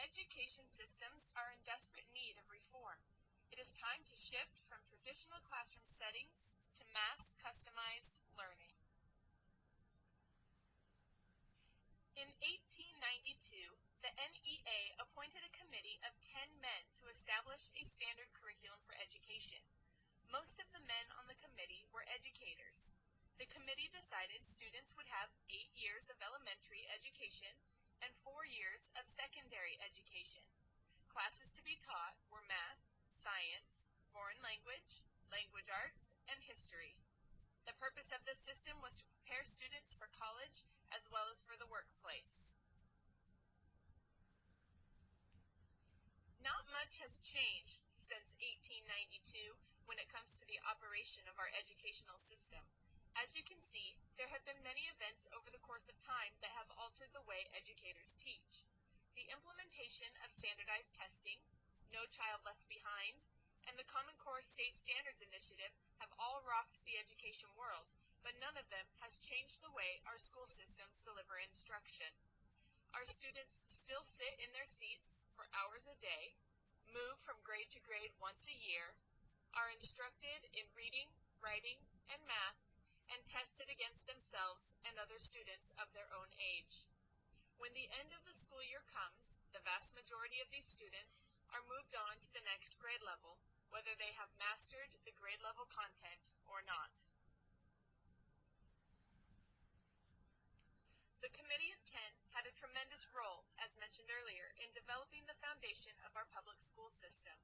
education systems are in desperate need of reform. It is time to shift from traditional classroom settings to mass-customized learning. In 1892, the NEA appointed a committee of 10 men to establish a standard curriculum for education. Most of the men on the committee were educators. The committee decided students would have 8 years of elementary education and 4 years of secondary education. Classes to be taught were math, science, foreign language, language arts, and history. The purpose of this system was to prepare students for college as well as for the workplace. Not much has changed since 1892 when it comes to the operation of our educational system. As you can see, there have been many events over the course of time that have altered the way educators teach. The implementation of standardized testing, No Child Left Behind, and the Common Core State Standards Initiative have all rocked the education world, but none of them has changed the way our school systems deliver instruction. Our students still sit in their seats for hours a day, move from grade to grade once a year, are instructed in reading, writing, and math, and tested against themselves and other students of their own age. When the end of the school year comes, the vast majority of these students are moved on to the next grade level, whether they have mastered the grade level content or not. The Committee of 10 had a tremendous role, as mentioned earlier, in developing the foundation of our public school system.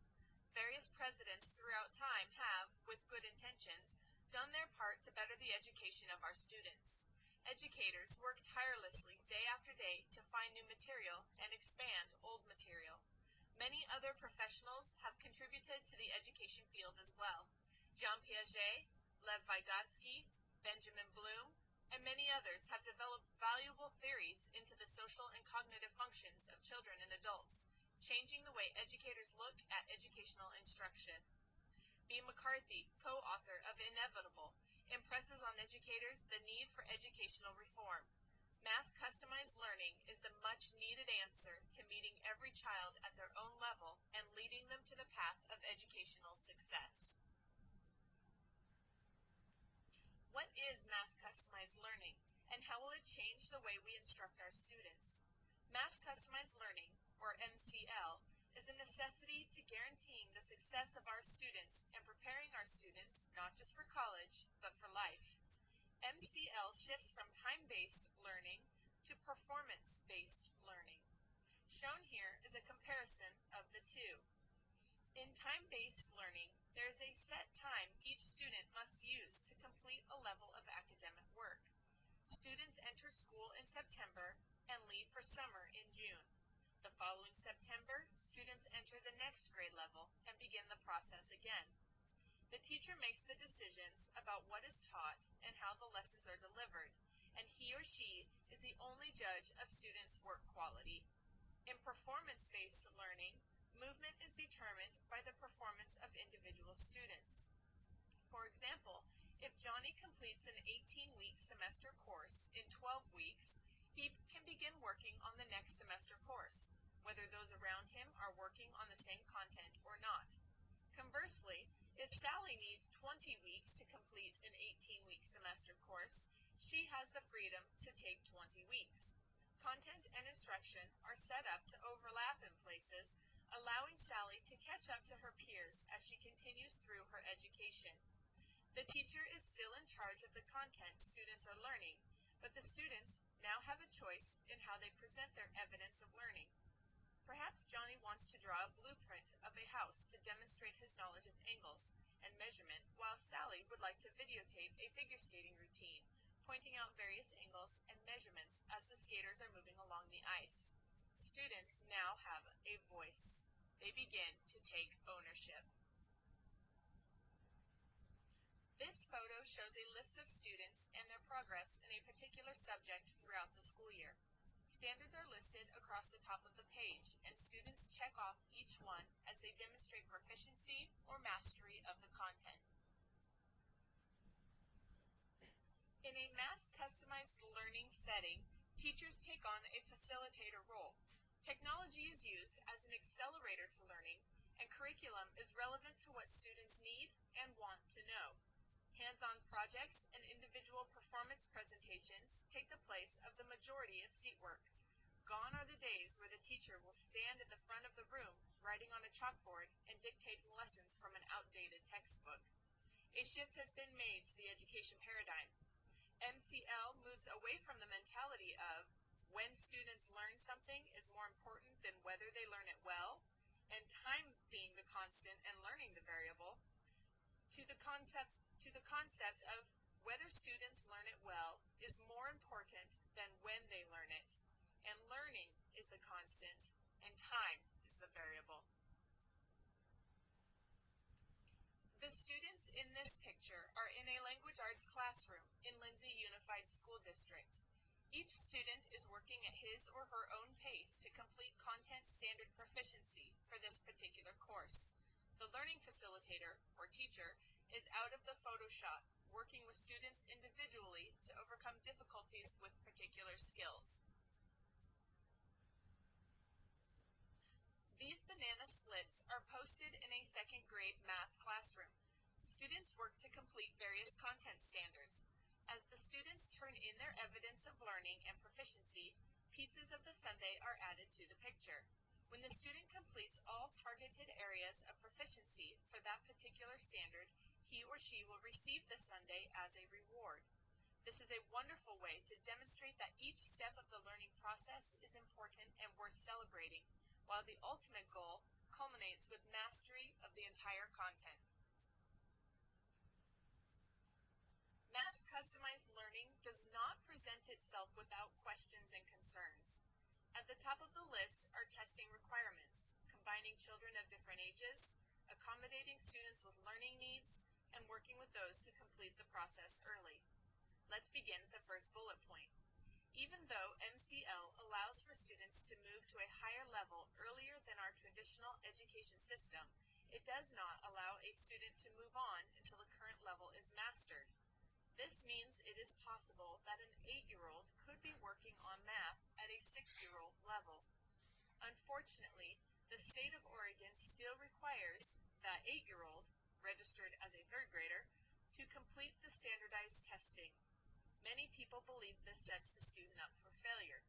Various presidents throughout time have, with good intentions, done their part to better the education of our students. Educators work tirelessly day after day to find new material and expand old material. Many other professionals have contributed to the education field as well. Jean Piaget, Lev Vygotsky, Benjamin Bloom, and many others have developed valuable theories into the social and cognitive functions of children and adults, changing the way educators look at educational instruction. B. McCarthy, co-author of Inevitable, impresses on educators the need for educational reform. Mass-customized learning is the much-needed answer to meeting every child at their own level and leading them to the path of educational success. What is mass-customized learning, and how will it change the way we instruct our students? Mass-customized learning, or MCL, is a necessity to guaranteeing the success of our students and preparing our students not just for college, but for life. MCL shifts from time-based learning to performance-based learning. Shown here is a comparison of the two. In time-based learning, there is a set time each student must use to complete a level of academic work. Students enter school in September and leave for summer in June. The following September, students enter the next grade level and begin the process again. The teacher makes the decisions about what is taught and how the lessons are delivered, and he or she is the only judge of students' work quality. In performance-based learning, movement is determined by the performance of individual students. For example, if Johnny completes an 18-week semester course in 12 weeks, he can begin working on the next semester course, whether those around him are working on the same content or not. Conversely, if Sally needs 20 weeks to complete an 18-week semester course, she has the freedom to take 20 weeks. Content and instruction are set up to overlap in places, allowing Sally to catch up to her peers as she continues through her education. The teacher is still in charge of the content students are learning, but the students now have a choice in how they present their evidence of learning. Perhaps Johnny wants to draw a blueprint of a house to demonstrate his knowledge of angles and measurement, while Sally would like to videotape a figure skating routine, pointing out various angles and measurements as the skaters are moving along the ice. Students now have a voice. They begin to take ownership. This photo shows a list of students and their progress in a particular subject throughout the school year. Standards are listed across the top of the page, and students check off each one as they demonstrate proficiency or mastery of the content. In a math-customized learning setting, teachers take on a facilitator role. Technology is used as an accelerator to learning, and curriculum is relevant to what students need and want to know. Hands-on projects and individual performance presentations take the place of the majority of seat work. Gone are the days where the teacher will stand at the front of the room writing on a chalkboard and dictating lessons from an outdated textbook. A shift has been made to the education paradigm. MCL moves away from the mentality of when students learn something is more important than whether they learn it well, and time being the constant and learning the variable, to the concept of whether students learn it well is more important than when they learn it, and learning is the constant and time is the variable. The students in this picture are in a language arts classroom in Lindsay Unified School District. Each student is working at his or her own pace to complete content standard proficiency for this particular course. The learning facilitator, or teacher, is out of the Photoshop, working with students individually to overcome difficulties with particular skills. These banana splits are posted in a second grade math classroom. Students work to complete various content standards. As the students turn in their evidence of learning and proficiency, pieces of the sundae are added to the picture. When the student completes all targeted areas of proficiency for that particular standard, he or she will receive the sundae as a reward. This is a wonderful way to demonstrate that each step of the learning process is important and worth celebrating, while the ultimate goal culminates with mastery of the entire content. Math customized learning does not present itself without questions and concerns. At the top of the list are testing requirements, combining children of different ages, accommodating students with learning needs, and working with those who complete the process early. Let's begin with the first bullet point. Even though MCL allows for students to move to a higher level earlier than our traditional education system, it does not allow a student to move on until the current level is mastered. This means it is possible that an 8-year-old could be working on math at a 6-year-old level. Unfortunately, the state of Oregon still requires that 8-year-old, registered as a 3rd grader, to complete the standardized testing. Many people believe this sets the student up for failure.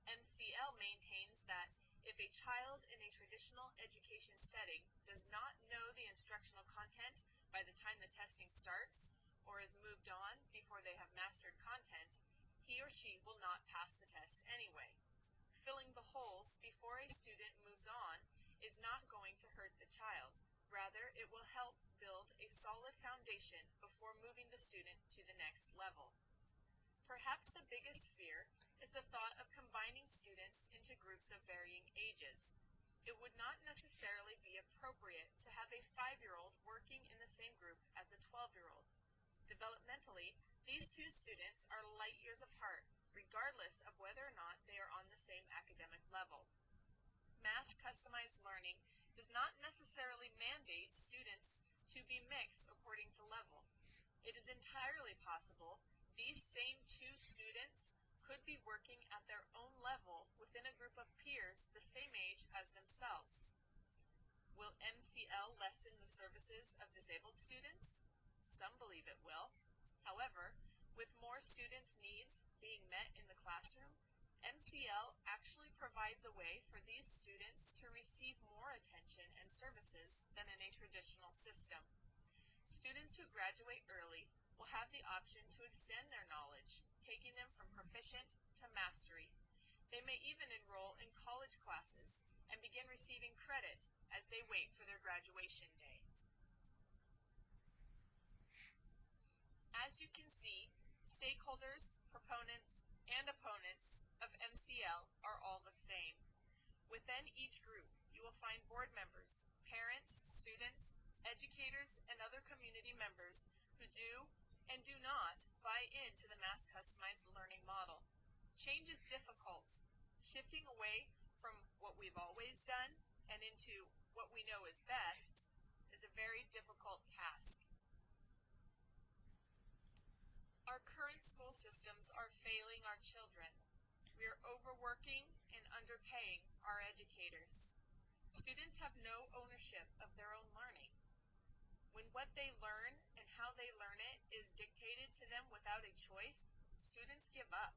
MCL maintains that if a child in a traditional education setting does not know the instructional content by the time the testing starts, or is moved on before they have mastered content, he or she will not pass the test anyway. Filling the holes before a student moves on is not going to hurt the child. Rather, it will help build a solid foundation before moving the student to the next level. Perhaps the biggest fear is the thought of combining students into groups of varying ages. It would not necessarily be appropriate to have a 5-year-old working in the same group as a 12-year-old. Developmentally, these two students are light years apart, regardless of whether or not they are on the same academic level. Mass customized learning does not necessarily mandate students to be mixed according to level. It is entirely possible these same two students could be working at their own level within a group of peers the same age as themselves. Will MCL lessen the services of disabled students? Some believe it will. However, with more students' needs being met in the classroom, MCL actually provides a way for these students to receive more attention and services than in a traditional system. Students who graduate early will have the option to extend their knowledge, taking them from proficient to mastery. They may even enroll in college classes and begin receiving credit as they wait for their graduation day. As you can see, stakeholders, proponents, and opponents of MCL are all the same. Within each group, you will find board members, parents, students, educators, and other community members who do and do not buy into the mass customized learning model. Change is difficult. Shifting away from what we've always done and into what we know is best is a very difficult task. Our current school systems are failing our children. We are overworking and underpaying our educators. Students have no ownership of their own learning. When what they learn and how they learn it is dictated to them without a choice, students give up.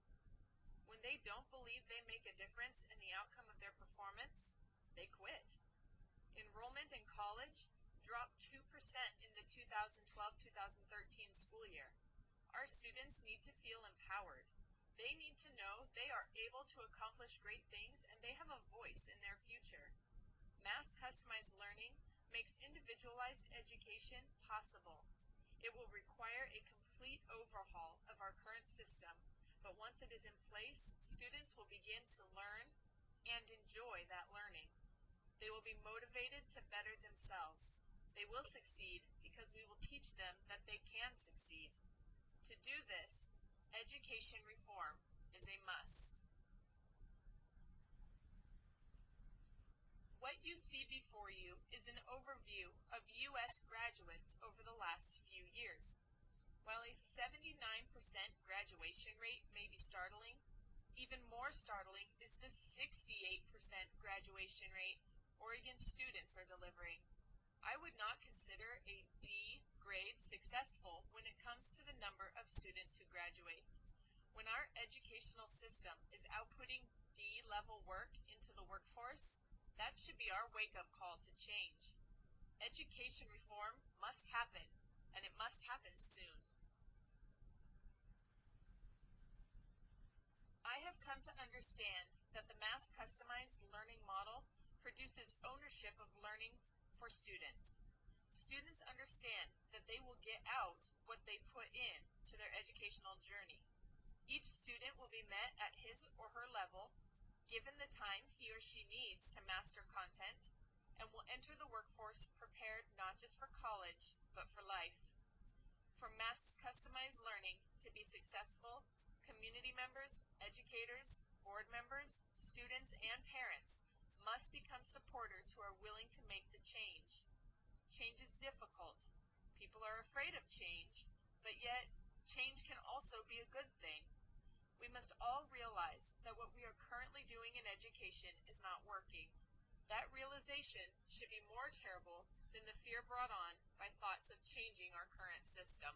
When they don't believe they make a difference in the outcome of their performance, they quit. Enrollment in college dropped 2% in the 2012-2013 school year. Our students need to feel empowered. They need to know they are able to accomplish great things and they have a voice in their future. Mass customized learning makes individualized education possible. It will require a complete overhaul of our current system, but once it is in place, students will begin to learn and enjoy that learning. They will be motivated to better themselves. They will succeed because we will teach them that they can succeed. To do this, education reform is a must. What you see before you is an overview of U.S. graduates over the last few years. While a 79% graduation rate may be startling, even more startling is the 68% graduation rate Oregon students are delivering. I would not consider a D grade successful when it comes to the number of students who graduate. When our educational system is outputting D-level work into the workforce, that should be our wake-up call to change. Education reform must happen, and it must happen soon. I have come to understand that the mass customized learning model produces ownership of learning for students. Students understand that they will get out what they put in to their educational journey. Each student will be met at his or her level, given the time he or she needs to master content, and will enter the workforce prepared not just for college, but for life. For mass customized learning to be successful, community members, educators, board members, students, and parents must become supporters who are willing to make the change. Change is difficult. People are afraid of change, but yet change can also be a good thing. We must all realize that what we are currently doing in education is not working. That realization should be more terrible than the fear brought on by thoughts of changing our current system.